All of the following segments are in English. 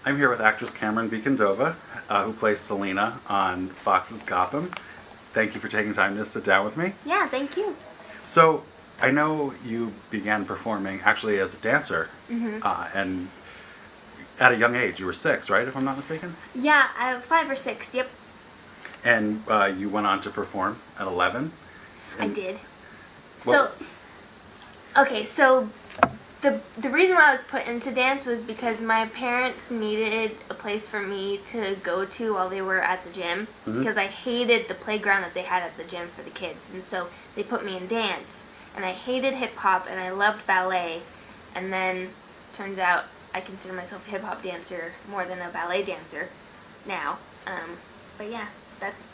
I'm here with actress Camren Bicondova, who plays Selena on Fox's Gotham. Thank you for taking time to sit down with me. Yeah, thank you. So, I know you began performing actually as a dancer, and at a young age. You were 6, right, if I'm not mistaken? Yeah, 5 or 6, yep. And you went on to perform at 11? I did. Well, So the reason why I was put into dance was because my parents needed a place for me to go to while they were at the gym, because I hated the playground that they had at the gym for the kids, and so they put me in dance. And I hated hip-hop, and I loved ballet, and then turns out I consider myself a hip-hop dancer more than a ballet dancer now. But yeah, that's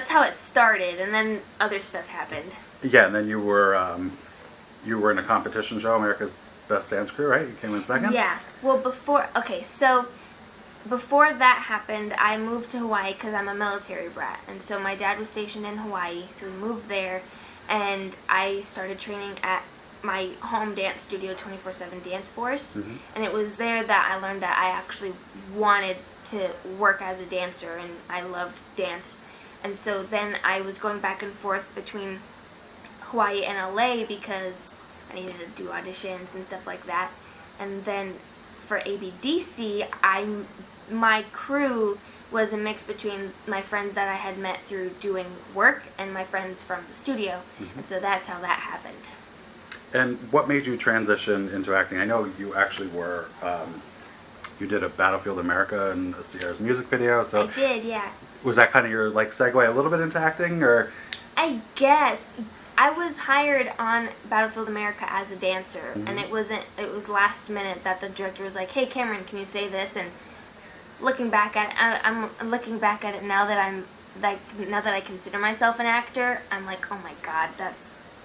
how it started, and then other stuff happened. Yeah, and then you were in a competition show, America's Best Dance Crew, right? You came in second? Yeah. Well, before that happened, I moved to Hawaii because I'm a military brat. And so my dad was stationed in Hawaii, so we moved there. And I started training at my home dance studio, 24/7 Dance Force. And it was there that I learned that I actually wanted to work as a dancer, and I loved dance. And so then I was going back and forth between Hawaii and LA because I needed to do auditions and stuff like that. And then for ABDC, my crew was a mix between my friends that I had met through doing work and my friends from the studio. And so that's how that happened. And what made you transition into acting? I know you actually were, you did a Battlefield America and a Sierra's music video. So I did, yeah. Was that kind of your segue a little bit into acting, or? I guess. I was hired on Battlefield America as a dancer, and it was last minute that the director was like, "Hey, Cameron, can you say this?" And looking back at I'm looking back at it now that now that I consider myself an actor, I'm like, oh my God,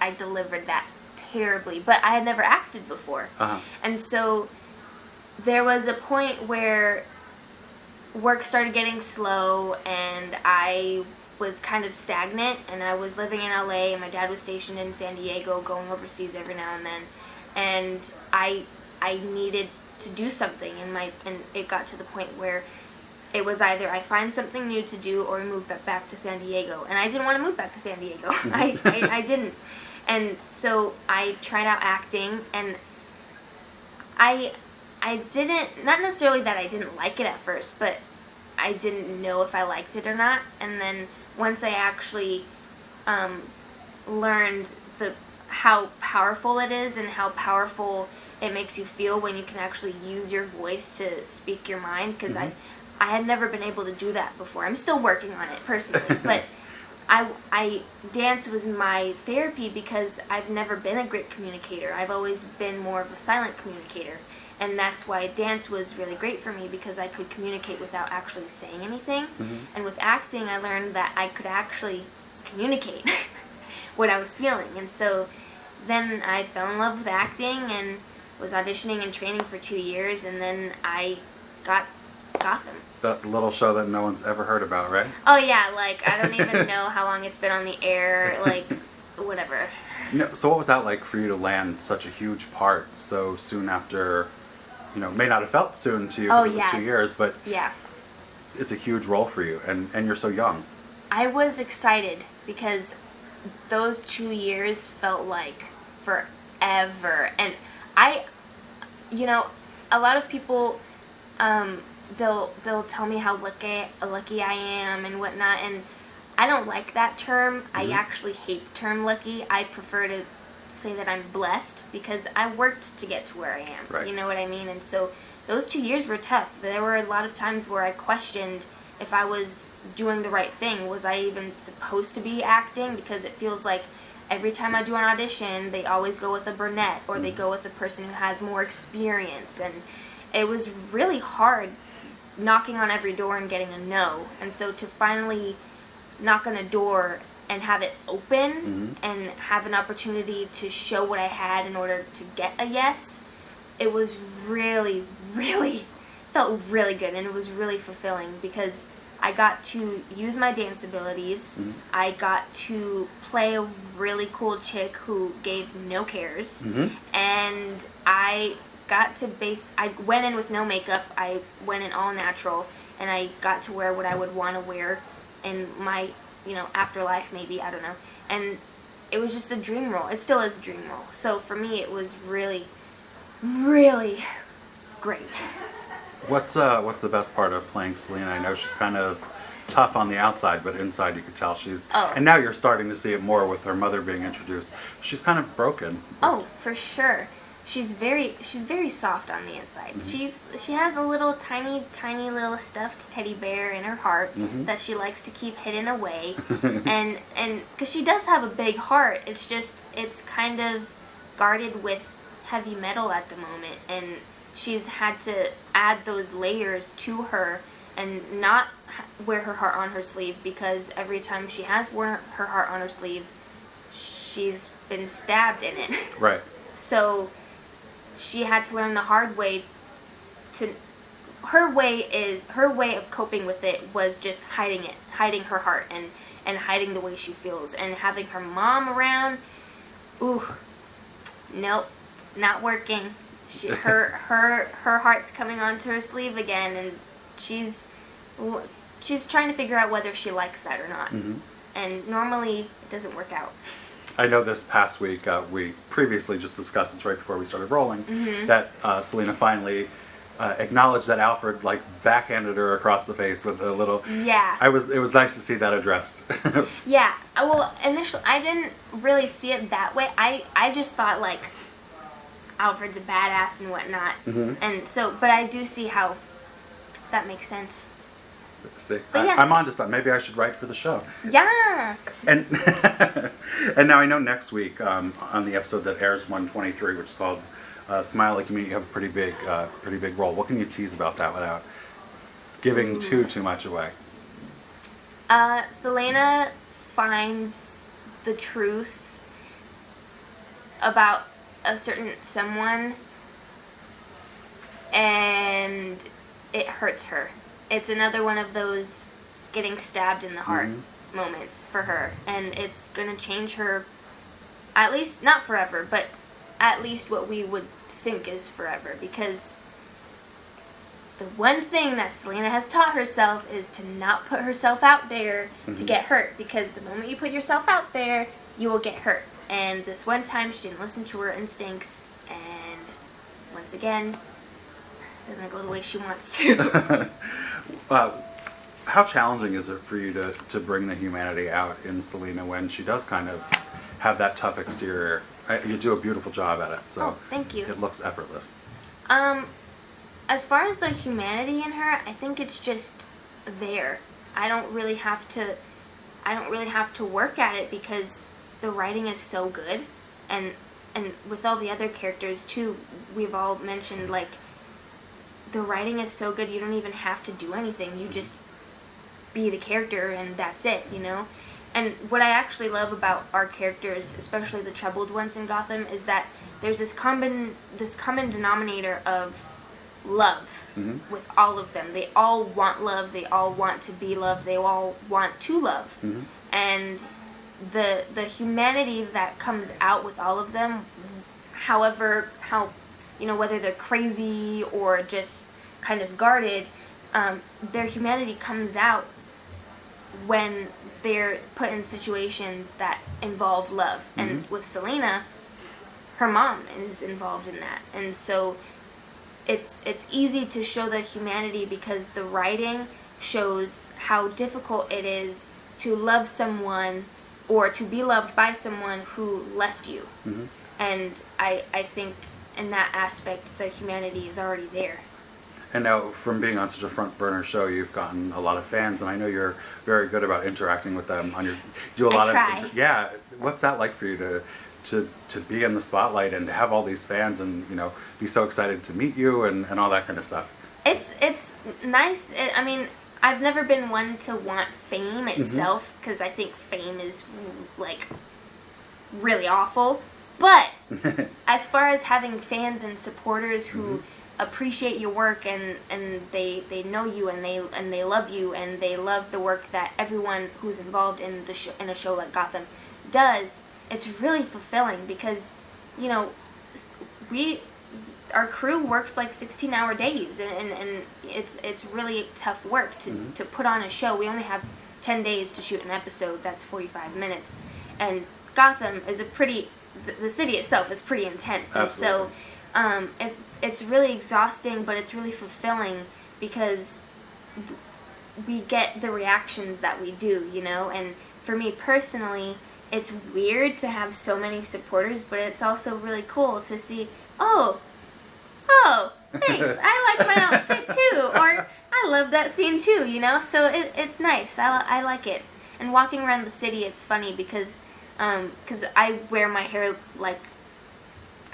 I delivered that terribly. But I had never acted before, and so there was a point where work started getting slow, and I was kind of stagnant, and I was living in LA, and my dad was stationed in San Diego, going overseas every now and then, and I needed to do something, and it got to the point where it was either I find something new to do or move back to San Diego, and I didn't want to move back to San Diego. I didn't, and so I tried out acting, and I didn't, not necessarily that I didn't like it at first, but I didn't know if I liked it or not. And then once I actually learned how powerful it is and how powerful it makes you feel when you can actually use your voice to speak your mind, because I had never been able to do that before. I'm still working on it personally, but dance was my therapy because I've never been a great communicator. I've always been more of a silent communicator. And that's why dance was really great for me, because I could communicate without actually saying anything. And with acting, I learned that I could actually communicate what I was feeling. And so then I fell in love with acting and was auditioning and training for 2 years, and then I got Gotham. That little show that no one's ever heard about, right? Oh yeah, I don't even know how long it's been on the air, whatever. So what was that like for you to land such a huge part so soon after? May not have felt soon to you because it was 2 years, but yeah, it's a huge role for you, and you're so young. I was excited because those 2 years felt like forever, and a lot of people, they'll tell me how lucky I am and whatnot, and I don't like that term. I actually hate the term lucky. I prefer to say that I'm blessed, because I worked to get to where I am. Right. You know what I mean? And so those 2 years were tough. There were a lot of times where I questioned if I was doing the right thing. Was I even supposed to be acting? Because it feels like every time I do an audition, they always go with a brunette, or they go with a person who has more experience, and it was really hard knocking on every door and getting a no. And so to finally knock on a door and have it open and have an opportunity to show what I had in order to get a yes, it was really, really, felt really good, and it was really fulfilling because I got to use my dance abilities. I got to play a really cool chick who gave no cares, and I I went in with no makeup. I went in all natural, and I got to wear what I would want to wear in my, afterlife, maybe, I don't know. And it was just a dream role. It still is a dream role. So for me, it was really, really great. What's the best part of playing Selena? I know she's kind of tough on the outside, but inside you could tell she's. Oh. And now you're starting to see it more with her mother being introduced. She's kind of broken. Oh, for sure. She's very soft on the inside. She has a little tiny little stuffed teddy bear in her heart that she likes to keep hidden away, and because she does have a big heart, it's kind of guarded with heavy metal at the moment, and she's had to add those layers to her and not wear her heart on her sleeve, because every time she has worn her heart on her sleeve, she's been stabbed in it. Right. So she had to learn the hard way. Her way of coping with it was just hiding her heart and hiding the way she feels, and having her mom around. Ooh, nope, not working. Her heart's coming onto her sleeve again, and she's trying to figure out whether she likes that or not. And normally it doesn't work out. I know this past week, we previously just discussed this right before we started rolling, that Selena finally acknowledged that Alfred backhanded her across the face with a little. Yeah. It was nice to see that addressed. Yeah. Well, initially I didn't really see it that way. I just thought Alfred's a badass and whatnot, and so, but I do see how that makes sense. See, yeah. I'm onto something. Maybe I should write for the show. Yes. And and now I know next week on the episode that airs 123, which is called "Smile Like You Mean," you have a pretty big role. What can you tease about that without giving too much away? Selena finds the truth about a certain someone, and it hurts her. It's another one of those getting stabbed in the heart moments for her, and it's gonna change her, at least not forever, but at least what we would think is forever, because the one thing that Selena has taught herself is to not put herself out there to get hurt, because the moment you put yourself out there, you will get hurt. And this one time she didn't listen to her instincts, and once again, it doesn't go the way she wants to. How challenging is it for you to bring the humanity out in Selena when she does kind of have that tough exterior? You do a beautiful job at it. So oh, thank you. It looks effortless. As far as the humanity in her, I think it's just there. I don't really have to work at it, because the writing is so good, and with all the other characters too, we've all mentioned, the writing is so good, you don't even have to do anything. You just be the character, and that's it, And what I actually love about our characters, especially the troubled ones in Gotham, is that there's this common denominator of love with all of them. They all want love. They all want to be loved. They all want to love. And the humanity that comes out with all of them, whether they're crazy or just kind of guarded, their humanity comes out when they're put in situations that involve love. And with Selena, her mom is involved in that. And so it's easy to show the humanity, because the writing shows how difficult it is to love someone or to be loved by someone who left you. And I think in that aspect, the humanity is already there. And now, from being on such a front burner show, you've gotten a lot of fans, and I know you're very good about interacting with them on your. Yeah. What's that like for you to be in the spotlight and to have all these fans and be so excited to meet you and all that kind of stuff? It's nice. I mean, I've never been one to want fame itself, because I think fame is really awful. But as far as having fans and supporters who appreciate your work, and they know you, and they love you, and they love the work that everyone who's involved in a show like Gotham does, it's really fulfilling, because our crew works like 16-hour days, and it's really tough work to put on a show. We only have 10 days to shoot an episode. That's 45 minutes, and Gotham is the city itself is pretty intense. Absolutely. And so it's really exhausting, but it's really fulfilling because we get the reactions that we do, you know. And for me personally, it's weird to have so many supporters, but it's also really cool to see, oh, thanks, I like my outfit too, or I love that scene too, you know. So it's nice. I like it. And walking around the city, it's funny because I wear my hair like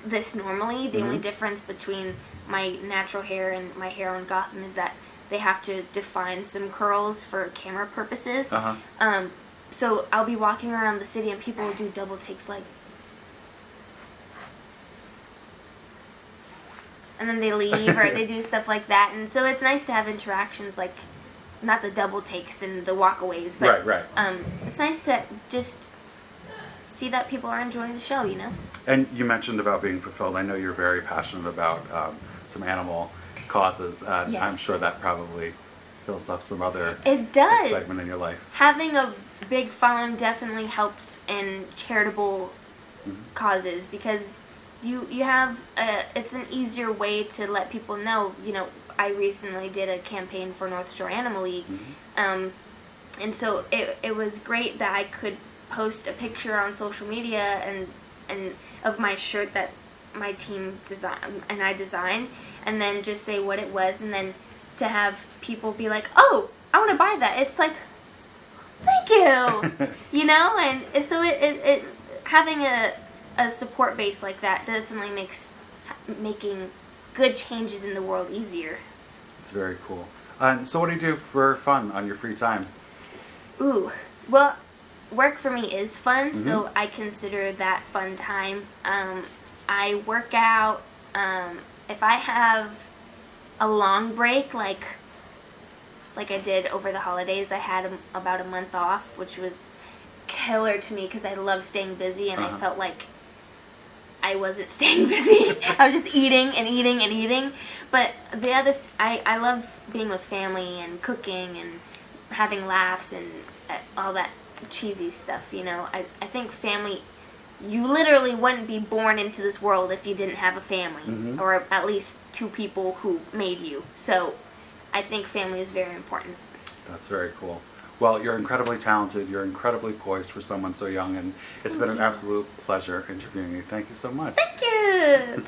this normally. The only difference between my natural hair and my hair on Gotham is that they have to define some curls for camera purposes. So I'll be walking around the city and people will do double takes like, and then they leave or they do stuff like that. And so it's nice to have interactions like, not the double takes and the walkaways, but right. It's nice to just see that people are enjoying the show, you know. And you mentioned about being fulfilled. I know you're very passionate about some animal causes. Yes. I'm sure that probably fills up some other excitement in your life. Having a big following definitely helps in charitable causes because you have it's an easier way to let people know, you know. I recently did a campaign for North Shore Animal League, and so it was great that I could post a picture on social media and of my shirt that my team designed and I designed, and then just say what it was, and then to have people be like, oh, I want to buy that. It's like, thank you, you know. And so it having a support base like that definitely makes making good changes in the world easier. It's very cool. So what do you do for fun on your free time? Ooh, well, work for me is fun, so I consider that fun time. I work out. If I have a long break, like I did over the holidays, I had about a month off, which was killer to me because I love staying busy, and I felt like I wasn't staying busy. I was just eating and eating and eating. But I love being with family and cooking and having laughs and all that cheesy stuff, you know. I think family, you literally wouldn't be born into this world if you didn't have a family, or at least two people who made you. So I think family is very important. That's very cool. Well, you're incredibly talented. You're incredibly poised for someone so young, and it's been an absolute pleasure interviewing you. Thank you so much. Thank you.